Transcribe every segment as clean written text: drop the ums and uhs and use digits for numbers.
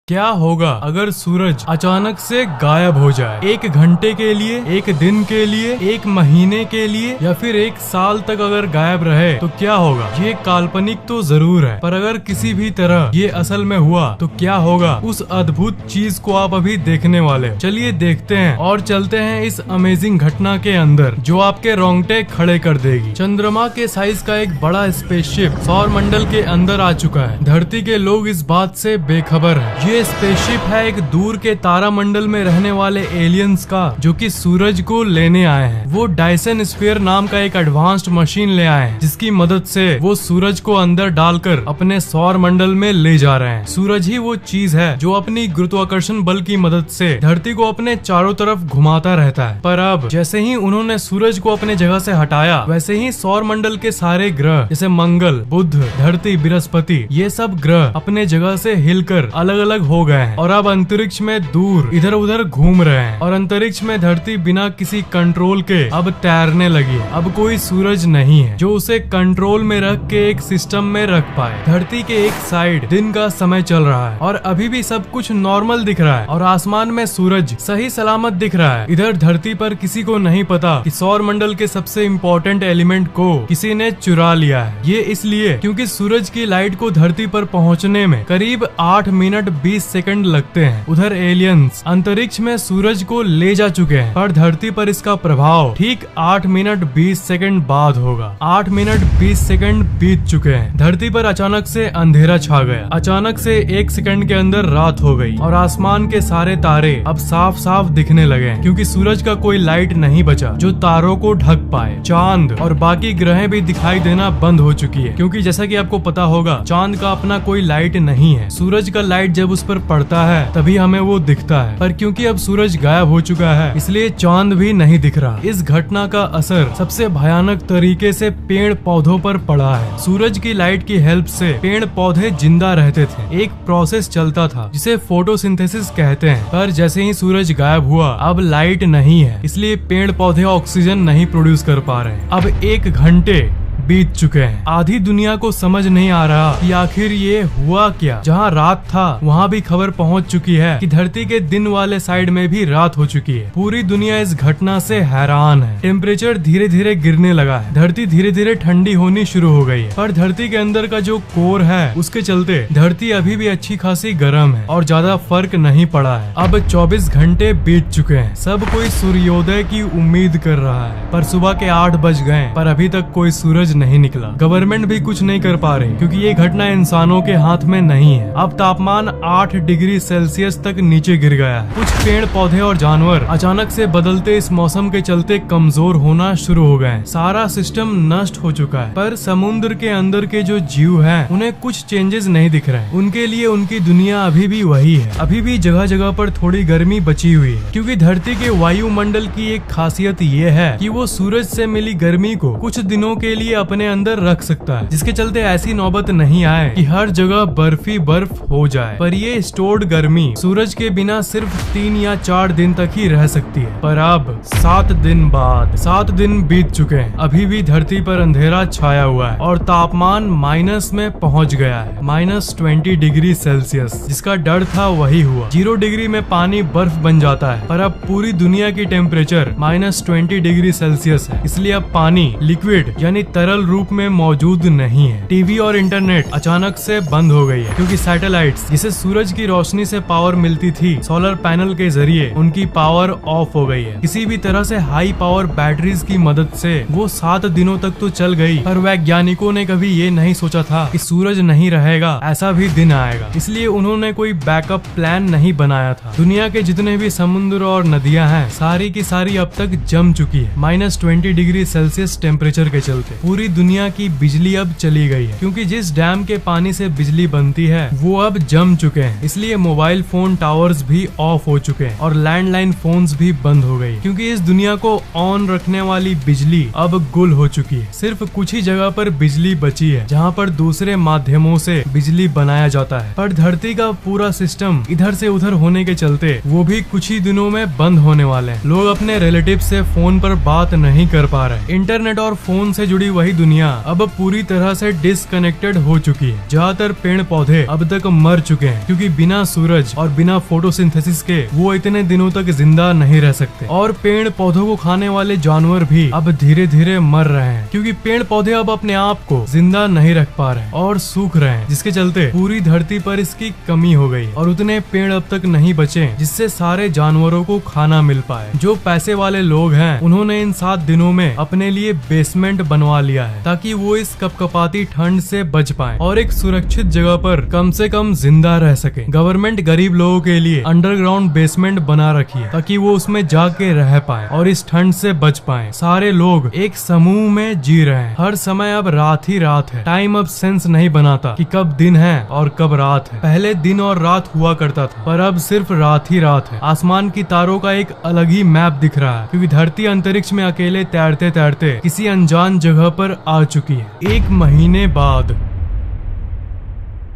क्या होगा अगर सूरज अचानक से गायब हो जाए? एक घंटे के लिए, एक दिन के लिए, एक महीने के लिए या फिर एक साल तक अगर गायब रहे तो क्या होगा? ये काल्पनिक तो जरूर है, पर अगर किसी भी तरह ये असल में हुआ तो क्या होगा? उस अद्भुत चीज को आप अभी देखने वाले हो। चलिए देखते हैं और चलते हैं इस अमेजिंग घटना के अंदर जो आपके रोंगटे खड़े कर देगी। चंद्रमा के साइज का एक बड़ा स्पेसशिप सौर मंडल के अंदर आ चुका है। धरती के लोग इस बात से बेखबर है। ये स्पेसशिप है एक दूर के तारामंडल में रहने वाले एलियंस का, जो कि सूरज को लेने आए हैं। वो डायसन स्फीयर नाम का एक एडवांस्ड मशीन ले आए हैं, जिसकी मदद से वो सूरज को अंदर डालकर अपने सौर मंडल में ले जा रहे हैं। सूरज ही वो चीज है जो अपनी गुरुत्वाकर्षण बल की मदद से धरती को अपने चारों तरफ घुमाता रहता है। पर अब जैसे ही उन्होंने सूरज को अपने जगह से हटाया, वैसे ही सौर मंडल के सारे ग्रह जैसे मंगल, बुध, धरती, बृहस्पति, ये सब ग्रह अपने जगह से हिलकर अलग अलग हो गए हैं और अब अंतरिक्ष में दूर इधर उधर घूम रहे हैं। और अंतरिक्ष में धरती बिना किसी कंट्रोल के अब तैरने लगी है। अब कोई सूरज नहीं है जो उसे कंट्रोल में रख के एक सिस्टम में रख पाए। धरती के एक साइड दिन का समय चल रहा है और अभी भी सब कुछ नॉर्मल दिख रहा है और आसमान में सूरज सही सलामत दिख रहा है। इधर धरती पर किसी को नहीं पता कि सौर मंडल के सबसे इम्पोर्टेंट एलिमेंट को किसी ने चुरा लिया है। ये इसलिए क्योंकि सूरज की लाइट को धरती पर पहुंचने में करीब 8 मिनट 20 सेकंड लगते हैं। उधर एलियंस अंतरिक्ष में सूरज को ले जा चुके हैं, पर धरती पर इसका प्रभाव ठीक 8 मिनट 20 सेकंड बाद होगा। 8 मिनट 20 सेकंड बीत चुके हैं। धरती पर अचानक से अंधेरा छा गया। अचानक से 1 सेकंड के अंदर रात हो गई और आसमान के सारे तारे अब साफ साफ दिखने लगे हैं, क्योंकि सूरज का कोई लाइट नहीं बचा जो तारों को ढक पाए। चांद और बाकी ग्रहें भी दिखाई देना बंद हो चुकी है, क्योंकि जैसा कि आपको पता होगा चांद का अपना कोई लाइट नहीं है। सूरज का लाइट जब उस पर पड़ता है तभी हमें वो दिखता है, पर क्योंकि अब सूरज गायब हो चुका है इसलिए चांद भी नहीं दिख रहा। इस घटना का असर सबसे भयानक तरीके से पेड़ पौधों पर पड़ा है। सूरज की लाइट की हेल्प से पेड़ पौधे जिंदा रहते थे। एक प्रोसेस चलता था जिसे फोटोसिंथेसिस कहते हैं, पर जैसे ही सूरज गायब हुआ अब लाइट नहीं है, इसलिए पेड़ पौधे ऑक्सीजन नहीं प्रोड्यूस कर पा रहे हैं। अब 1 घंटे बीत चुके हैं। आधी दुनिया को समझ नहीं आ रहा कि आखिर ये हुआ क्या। जहाँ रात था वहाँ भी खबर पहुँच चुकी है कि धरती के दिन वाले साइड में भी रात हो चुकी है। पूरी दुनिया इस घटना से हैरान है। टेम्परेचर धीरे धीरे गिरने लगा है। धरती धीरे धीरे ठंडी होनी शुरू हो गई है, पर धरती के अंदर का जो कोर है उसके चलते धरती अभी भी अच्छी खासी गर्म है और ज्यादा फर्क नहीं पड़ा है। अब 24 घंटे बीत चुके हैं। सब कोई सूर्योदय की उम्मीद कर रहा है, पर सुबह के 8 बज गए पर अभी तक कोई सूरज नहीं निकला। गवर्नमेंट भी कुछ नहीं कर पा रही, क्योंकि ये घटना इंसानों के हाथ में नहीं है। अब तापमान 8 डिग्री सेल्सियस तक नीचे गिर गया है। कुछ पेड़ पौधे और जानवर अचानक से बदलते इस मौसम के चलते कमजोर होना शुरू हो गए। सारा सिस्टम नष्ट हो चुका है, पर समुद्र के अंदर के जो जीव हैं उन्हें कुछ चेंजेस नहीं दिख रहे हैं। उनके लिए उनकी दुनिया अभी भी वही है। अभी भी जगह जगह पर थोड़ी गर्मी बची हुई है, क्योंकि धरती के वायुमंडल की एक खासियत ये है कि वो सूरज से मिली गर्मी को कुछ दिनों के लिए अपने अंदर रख सकता है, जिसके चलते ऐसी नौबत नहीं आए कि हर जगह बर्फी बर्फ हो जाए। पर ये स्टोर्ड गर्मी सूरज के बिना सिर्फ 3 या 4 दिन तक ही रह सकती है। पर अब 7 दिन बाद 7 दिन बीत चुके हैं। अभी भी धरती पर अंधेरा छाया हुआ है और तापमान माइनस में पहुंच गया है, -20 डिग्री सेल्सियस। जिसका डर था वही हुआ। 0 डिग्री में पानी बर्फ बन जाता है, पर अब पूरी दुनिया की टेम्परेचर -20 डिग्री सेल्सियस है। इसलिए अब पानी लिक्विड यानी तरल रूप में मौजूद नहीं है। टीवी और इंटरनेट अचानक से बंद हो गई है, क्योंकि सैटेलाइट्स जिसे सूरज की रोशनी से पावर मिलती थी सोलर पैनल के जरिए, उनकी पावर ऑफ हो गई है। किसी भी तरह से हाई पावर बैटरीज की मदद से वो 7 दिनों तक तो चल गई, पर वैज्ञानिकों ने कभी ये नहीं सोचा था कि सूरज नहीं रहेगा, ऐसा भी दिन आएगा। इसलिए उन्होंने कोई बैकअप प्लान नहीं बनाया था। दुनिया के जितने भी समुद्र और नदियां हैं सारी की सारी अब तक जम चुकी है, -20 डिग्री सेल्सियस टेम्परेचर के चलते। पूरी दुनिया की बिजली अब चली गई है, क्योंकि जिस डैम के पानी से बिजली बनती है वो अब जम चुके हैं। इसलिए मोबाइल फोन टावर्स भी ऑफ हो चुके हैं और लैंडलाइन फोन्स भी बंद हो गई, क्योंकि इस दुनिया को ऑन रखने वाली बिजली अब गुल हो चुकी है। सिर्फ कुछ ही जगह पर बिजली बची है जहाँ पर दूसरे माध्यमों से बिजली बनाया जाता है, पर धरती का पूरा सिस्टम इधर से उधर होने के चलते वो भी कुछ ही दिनों में बंद होने वाले हैं। लोग अपने रिलेटिव से फोन पर बात नहीं कर पा रहे। इंटरनेट और फोन से जुड़ी वही दुनिया अब पूरी तरह से डिसकनेक्टेड हो चुकी है। ज्यादातर पेड़ पौधे अब तक मर चुके हैं क्योंकि बिना सूरज और बिना फोटोसिंथेसिस के वो इतने दिनों तक जिंदा नहीं रह सकते। और पेड़ पौधों को खाने वाले जानवर भी अब धीरे धीरे मर रहे हैं क्योंकि पेड़ पौधे अब अपने आप को जिंदा नहीं रख पा रहे हैं और सूख रहे हैं, जिसके चलते पूरी धरती पर इसकी कमी हो गई और उतने पेड़ अब तक नहीं बचे जिससे सारे जानवरों को खाना मिल पाए। जो पैसे वाले लोग हैं उन्होंने इन 7 दिनों में अपने लिए बेसमेंट बनवा लिया है ताकि वो इस कपकपाती ठंड से बच पाए और एक सुरक्षित जगह पर कम से कम जिंदा रह सके। गवर्नमेंट गरीब लोगों के लिए अंडरग्राउंड बेसमेंट बना रखी है ताकि वो उसमें जाके रह पाए और इस ठंड से बच पाए। सारे लोग एक समूह में जी रहे हैं। हर समय अब रात ही रात है। टाइम अब सेंस नहीं बनाता कि कब दिन है और कब रात है। पहले दिन और रात हुआ करता था पर अब सिर्फ रात ही रात है। आसमान की तारों का एक अलग ही मैप दिख रहा है क्योंकि धरती अंतरिक्ष में अकेले तैरते तैरते किसी अनजान जगह पर आ चुकी है। 1 महीने बाद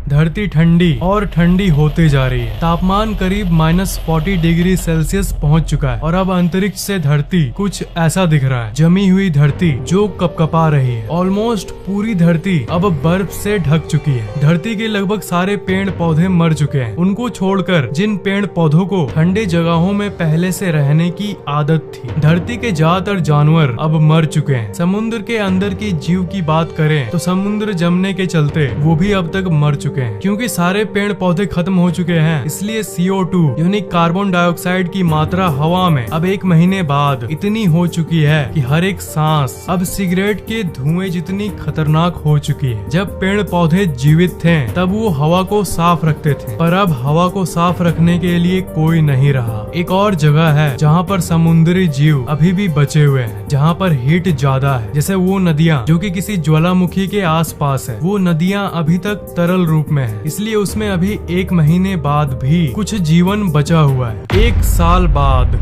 धरती ठंडी और ठंडी होते जा रही है। तापमान करीब -40 डिग्री सेल्सियस पहुंच चुका है और अब अंतरिक्ष से धरती कुछ ऐसा दिख रहा है। जमी हुई धरती जो कपकपा रही है। ऑलमोस्ट पूरी धरती अब बर्फ से ढक चुकी है। धरती के लगभग सारे पेड़ पौधे मर चुके हैं। उनको छोड़कर जिन पेड़ पौधों को ठंडे जगहों में पहले से रहने की आदत थी। धरती के ज्यादातर जानवर अब मर चुके हैं। समुद्र के अंदर की जीव की बात करें तो समुद्र जमने के चलते वो भी अब तक मर चुके हैं। क्योंकि सारे पेड़ पौधे खत्म हो चुके हैं इसलिए CO2 यानी कार्बन डाइऑक्साइड की मात्रा हवा में अब 1 महीने बाद इतनी हो चुकी है कि हर एक सांस अब सिगरेट के धुएं जितनी खतरनाक हो चुकी है। जब पेड़ पौधे जीवित थे तब वो हवा को साफ रखते थे पर अब हवा को साफ रखने के लिए कोई नहीं रहा। एक और जगह है जहाँ पर समुद्री जीव अभी भी बचे हुए हैं, जहाँ पर हीट ज्यादा है। जैसे वो नदियाँ जो कि किसी ज्वालामुखी के आसपास है। वो नदियाँ अभी तक तरल रूप में है इसलिए उसमें अभी 1 महीने बाद भी कुछ जीवन बचा हुआ है। 1 साल बाद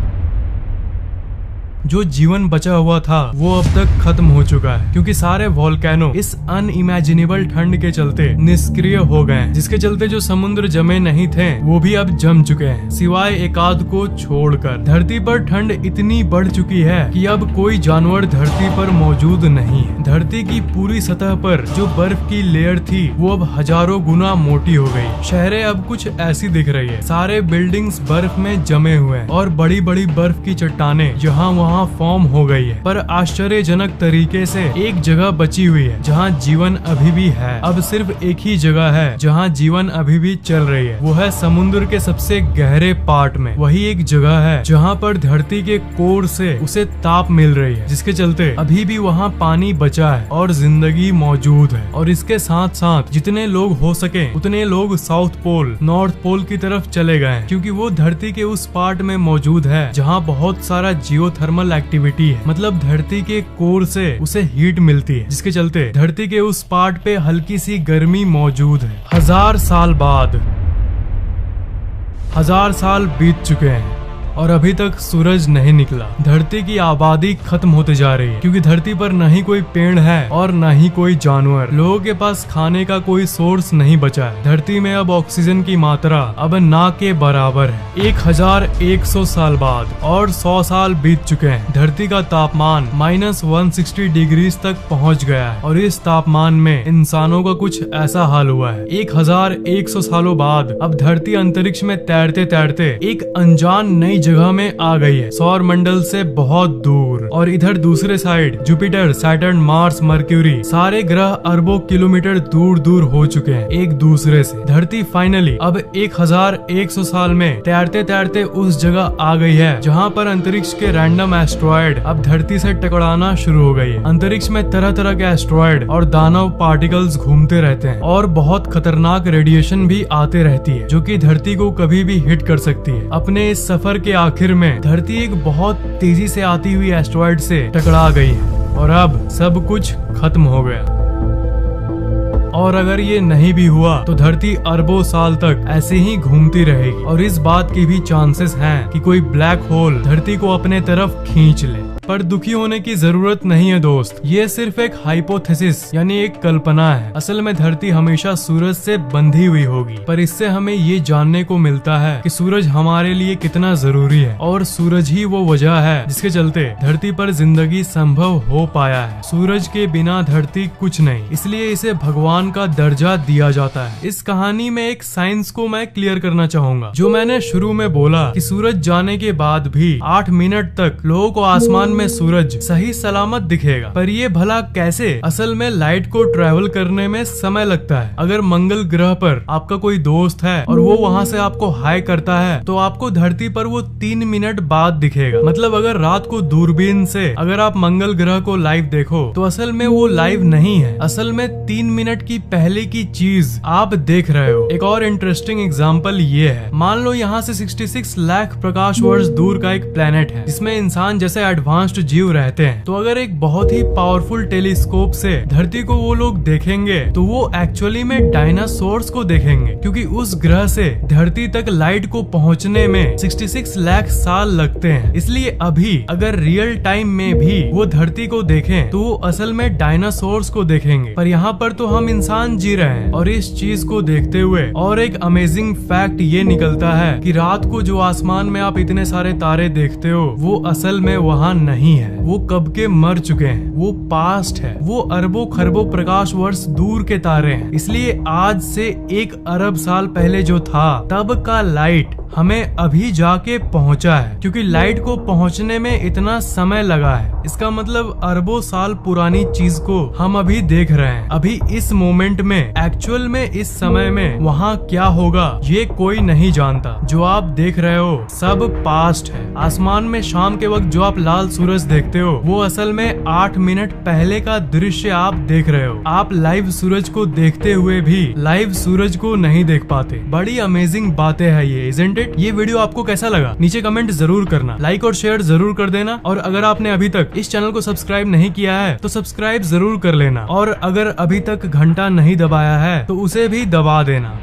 जो जीवन बचा हुआ था वो अब तक खत्म हो चुका है क्योंकि सारे वोल्केनो इस अनइमेजिनेबल ठंड के चलते निष्क्रिय हो गए हैं, जिसके चलते जो समुद्र जमे नहीं थे वो भी अब जम चुके हैं सिवाय एकाध को छोड़कर। धरती पर ठंड इतनी बढ़ चुकी है कि अब कोई जानवर धरती पर मौजूद नहीं है। धरती की पूरी सतह पर जो बर्फ की लेयर थी वो अब हजारों गुना मोटी हो गई। शहरें अब कुछ ऐसी दिख रही है। सारे बिल्डिंग्स बर्फ में जमे हुए हैं और बड़ी बड़ी बर्फ की चट्टानें यहाँ वहाँ फॉर्म हो गई है। पर आश्चर्यजनक तरीके से एक जगह बची हुई है जहाँ जीवन अभी भी है। अब सिर्फ एक ही जगह है जहाँ जीवन अभी भी चल रही है, वो है समुद्र के सबसे गहरे पार्ट में। वही एक जगह है जहाँ पर धरती के कोर से उसे ताप मिल रही है, जिसके चलते अभी भी वहाँ पानी बचा है और जिंदगी मौजूद है। और इसके साथ साथ जितने लोग हो सके उतने लोग साउथ पोल, नॉर्थ पोल की तरफ चले गए क्योंकि वो धरती के उस पार्ट में मौजूद है जहाँ बहुत सारा जियोथर्मल एक्टिविटी है। मतलब धरती के कोर से उसे हीट मिलती है, जिसके चलते धरती के उस पार्ट पे हल्की सी गर्मी मौजूद है। 1000 साल बाद 1000 साल बीत चुके हैं और अभी तक सूरज नहीं निकला। धरती की आबादी खत्म होते जा रही है क्योंकि धरती पर न ही कोई पेड़ है और न ही कोई जानवर। लोगों के पास खाने का कोई सोर्स नहीं बचा है। धरती में अब ऑक्सीजन की मात्रा अब ना के बराबर है। 1100 साल बाद और 100 साल बीत चुके हैं। धरती का तापमान -160 डिग्री तक पहुंच गया है और इस तापमान में इंसानों का कुछ ऐसा हाल हुआ है। 1100 सालों बाद अब धरती अंतरिक्ष में तैरते तैरते एक अनजान नई जगह में आ गई है, सौर मंडल से बहुत दूर। और इधर दूसरे side Jupiter, Saturn, Mars, mercury सारे ग्रह अरबों किलोमीटर दूर दूर हो चुके हैं एक दूसरे से। धरती फाइनली अब 1100 साल में तैरते तैरते उस जगह आ गई है जहाँ पर अंतरिक्ष के रैंडम एस्ट्रॉयड अब धरती से टकराना शुरू हो गई है। अंतरिक्ष में तरह तरह के एस्ट्रॉयड और दानव पार्टिकल्स घूमते रहते हैं और बहुत खतरनाक रेडिएशन भी आते रहती है जो कि धरती को कभी भी हिट कर सकती है। अपने इस सफर के आखिर में धरती एक बहुत तेजी से आती हुई एस्ट्रॉयड से टकरा गई है और अब सब कुछ खत्म हो गया। और अगर ये नहीं भी हुआ तो धरती अरबों साल तक ऐसे ही घूमती रहेगी और इस बात की भी चांसेस हैं कि कोई ब्लैक होल धरती को अपने तरफ खींच ले। पर दुखी होने की जरूरत नहीं है दोस्त, ये सिर्फ एक हाइपोथेसिस यानी एक कल्पना है। असल में धरती हमेशा सूरज से बंधी हुई होगी, पर इससे हमें ये जानने को मिलता है कि सूरज हमारे लिए कितना जरूरी है और सूरज ही वो वजह है जिसके चलते धरती पर जिंदगी संभव हो पाया है। सूरज के बिना धरती कुछ नहीं, इसलिए इसे भगवान का दर्जा दिया जाता है। इस कहानी में एक साइंस को मैं क्लियर करना चाहूंगा। जो मैंने शुरू में बोला कि सूरज जाने के बाद भी 8 मिनट तक लोगों को आसमान में सूरज सही सलामत दिखेगा, पर ये भला कैसे? असल में लाइट को ट्रेवल करने में समय लगता है। अगर मंगल ग्रह पर आपका कोई दोस्त है और वो वहाँ से आपको हाय करता है तो आपको धरती पर वो 3 मिनट बाद दिखेगा। मतलब अगर रात को दूरबीन से अगर आप मंगल ग्रह को लाइव देखो तो असल में वो लाइव नहीं है, असल में 3 मिनट की पहले की चीज आप देख रहे हो। एक और इंटरेस्टिंग एग्जांपल ये है, मान लो यहाँ से 66 लाख प्रकाश वर्ष दूर का एक प्लेनेट है जिसमें इंसान जैसे एडवांस्ड जीव रहते हैं। तो अगर एक बहुत ही पावरफुल टेलीस्कोप से धरती को वो लोग देखेंगे तो वो एक्चुअली में डायनासोर्स को देखेंगे, क्योंकि उस ग्रह से धरती तक लाइट को पहुंचने में 66 लाख साल लगते हैं। इसलिए अभी अगर रियल टाइम में भी वो धरती को देखें तो वो असल में डायनासोर्स को देखेंगे, पर यहाँ पर तो हम इंसान जी रहे हैं। और इस चीज को देखते हुए और एक अमेजिंग फैक्ट ये निकलता है कि रात को जो आसमान में आप इतने सारे तारे देखते हो वो असल में वहाँ नहीं है, वो कब के मर चुके हैं, वो पास्ट है, वो अरबों खरबों प्रकाश वर्ष दूर के तारे हैं। इसलिए आज से 1 अरब साल पहले जो था तब का लाइट हमें अभी जाके पहुंचा है, क्योंकि लाइट को पहुंचने में इतना समय लगा है। इसका मतलब अरबों साल पुरानी चीज को हम अभी देख रहे हैं। अभी इस मोमेंट में एक्चुअल में इस समय में वहाँ क्या होगा ये कोई नहीं जानता। जो आप देख रहे हो सब पास्ट है। आसमान में शाम के वक्त जो आप लाल सूरज देखते हो वो असल में 8 मिनट पहले का दृश्य आप देख रहे हो। आप लाइव सूरज को देखते हुए भी लाइव सूरज को नहीं देख पाते। बड़ी अमेजिंग बातें हैं ये, इज़न्ट इट? ये वीडियो आपको कैसा लगा नीचे कमेंट जरूर करना, लाइक और शेयर जरूर कर देना। और अगर आपने अभी तक इस चैनल को सब्सक्राइब नहीं किया है तो सब्सक्राइब जरूर कर लेना, और अगर अभी तक घंटा नहीं दबाया है तो उसे भी दबा देना।